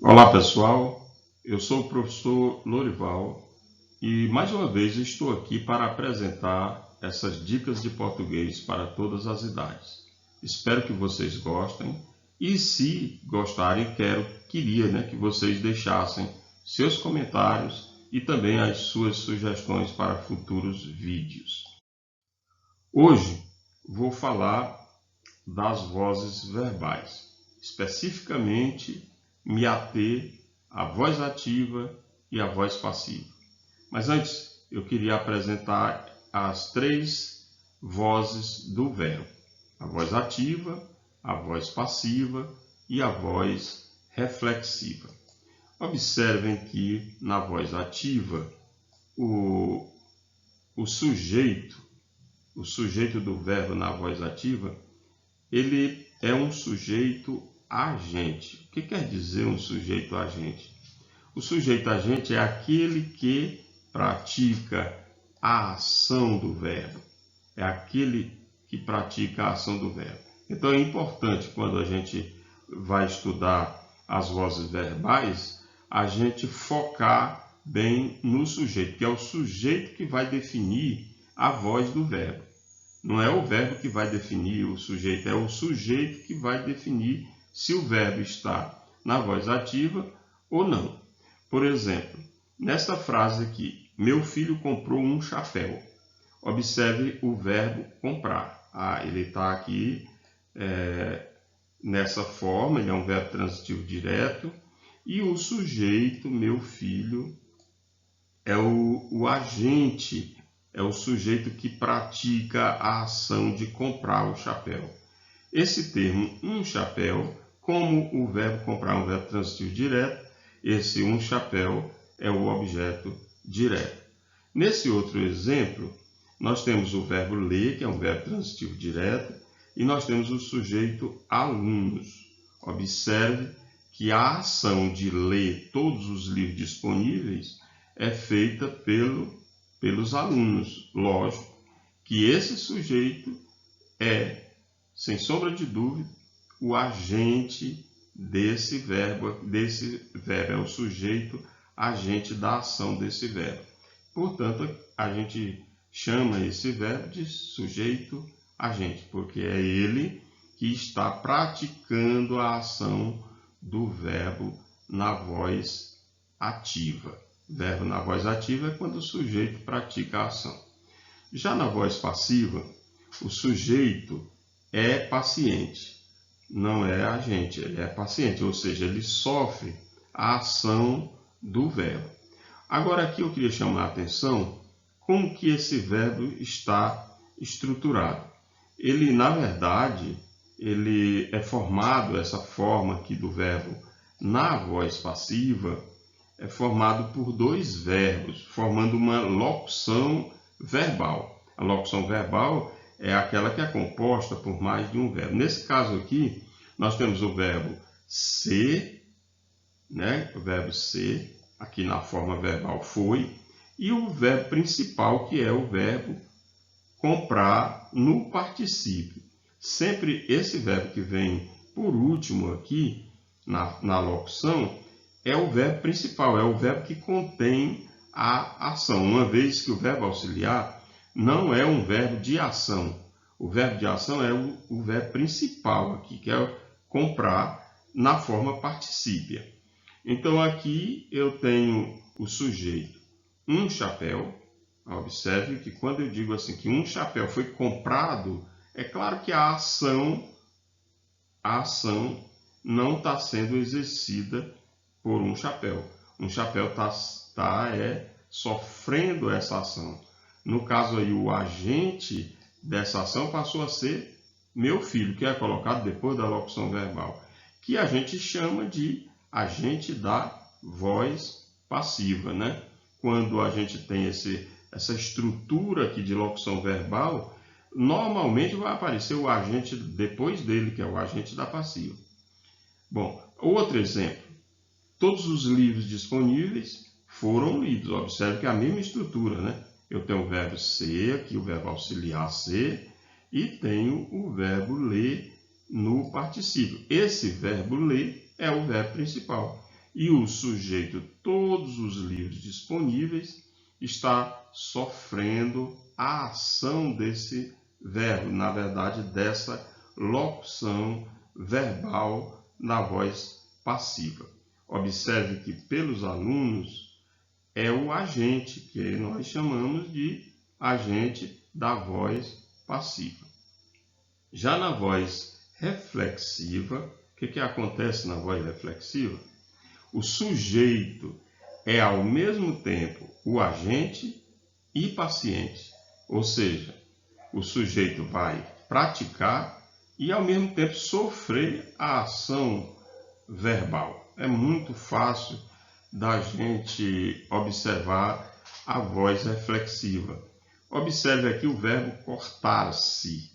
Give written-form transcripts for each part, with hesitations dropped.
Olá pessoal, eu sou o professor Lorival e mais uma vez estou aqui para apresentar essas dicas de português para todas as idades. Espero que vocês gostem e se gostarem, queria que vocês deixassem seus comentários e também as suas sugestões para futuros vídeos. Hoje vou falar das vozes verbais, especificamente me ater à voz ativa e à voz passiva. Mas antes, eu queria apresentar as três vozes do verbo: a voz ativa, a voz passiva e a voz reflexiva. Observem que na voz ativa, o sujeito do verbo na voz ativa, ele é um sujeito agente. O que quer dizer um sujeito agente? O sujeito agente é aquele que pratica a ação do verbo. É aquele que pratica a ação do verbo. Então é importante, quando a gente vai estudar as vozes verbais, a gente focar bem no sujeito, que é o sujeito que vai definir a voz do verbo. Não é o verbo que vai definir o sujeito, é o sujeito que vai definir se o verbo está na voz ativa ou não. Por exemplo, nesta frase aqui, meu filho comprou um chapéu. Observe o verbo comprar. Ele está aqui nessa forma, ele é um verbo transitivo direto, e o sujeito, meu filho, é o agente, é o sujeito que pratica a ação de comprar o chapéu. Esse termo, um chapéu, como o verbo comprar é um verbo transitivo direto, esse um chapéu é o objeto direto. Nesse outro exemplo, nós temos o verbo ler, que é um verbo transitivo direto, e nós temos o sujeito alunos. Observe que a ação de ler todos os livros disponíveis é feita pelos alunos. Lógico que esse sujeito é, sem sombra de dúvida, o agente desse verbo é o sujeito agente da ação desse verbo. Portanto, a gente chama esse verbo de sujeito agente, porque é ele que está praticando a ação do verbo na voz ativa. Verbo na voz ativa é quando o sujeito pratica a ação. Já na voz passiva, o sujeito é paciente, não é agente, ele é paciente, ou seja, ele sofre a ação do verbo. Agora aqui eu queria chamar a atenção como que esse verbo está estruturado. Ele, na verdade, ele é formado, essa forma aqui do verbo na voz passiva, é formado por dois verbos, formando uma locução verbal. A locução verbal é aquela que é composta por mais de um verbo. Nesse caso aqui, nós temos o verbo ser, o verbo ser, aqui na forma verbal foi, e o verbo principal, que é o verbo comprar no particípio. Sempre esse verbo que vem por último aqui na locução é o verbo principal, é o verbo que contém a ação, uma vez que o verbo auxiliar não é um verbo de ação. O verbo de ação é o verbo principal aqui, que é comprar na forma particípia. Então aqui eu tenho o sujeito um chapéu. Observe que quando eu digo assim que um chapéu foi comprado, é claro que a ação não está sendo exercida por um chapéu. Um chapéu está sofrendo essa ação. No caso aí, o agente dessa ação passou a ser meu filho, que é colocado depois da locução verbal, que a gente chama de agente da voz passiva, Quando a gente tem essa estrutura aqui de locução verbal, normalmente vai aparecer o agente depois dele, que é o agente da passiva. Bom, outro exemplo. Todos os livros disponíveis foram lidos. Observe que é a mesma estrutura, Eu tenho o verbo ser, aqui o verbo auxiliar ser, e tenho o verbo ler no particípio. Esse verbo ler é o verbo principal. e o sujeito, todos os livros disponíveis, está sofrendo a ação desse verbo, na verdade, dessa locução verbal na voz passiva. Observe que pelos alunos é o agente, que nós chamamos de agente da voz passiva. Já na voz reflexiva, o que acontece na voz reflexiva? O sujeito é ao mesmo tempo o agente e paciente, ou seja, o sujeito vai praticar e ao mesmo tempo sofrer a ação verbal. É muito fácil da gente observar a voz reflexiva. Observe aqui o verbo cortar-se,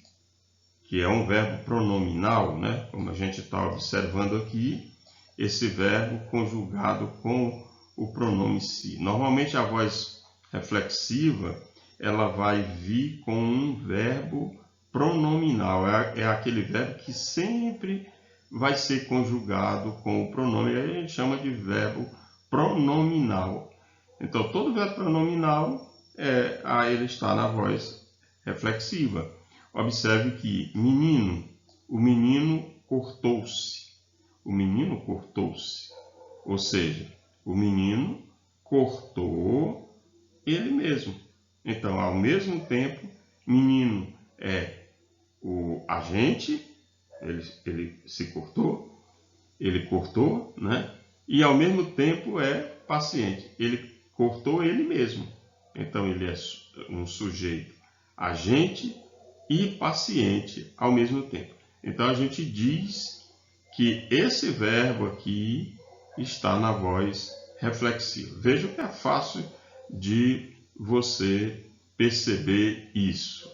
que é um verbo pronominal, né? Como a gente está observando aqui, esse verbo conjugado com o pronome se. Normalmente a voz reflexiva ela vai vir com um verbo pronominal, é aquele verbo que sempre vai ser conjugado com o pronome, aí a gente chama de verbo pronominal. Então, todo verbo pronominal ele está na voz reflexiva. Observe que menino, o menino cortou-se. O menino cortou-se. Ou seja, o menino cortou ele mesmo. Então, ao mesmo tempo, menino é o agente, ele se cortou, ele cortou, né? E ao mesmo tempo é paciente, ele cortou ele mesmo. Então, ele é um sujeito agente e paciente ao mesmo tempo. Então, a gente diz que esse verbo aqui está na voz reflexiva. Veja que é fácil de você perceber isso.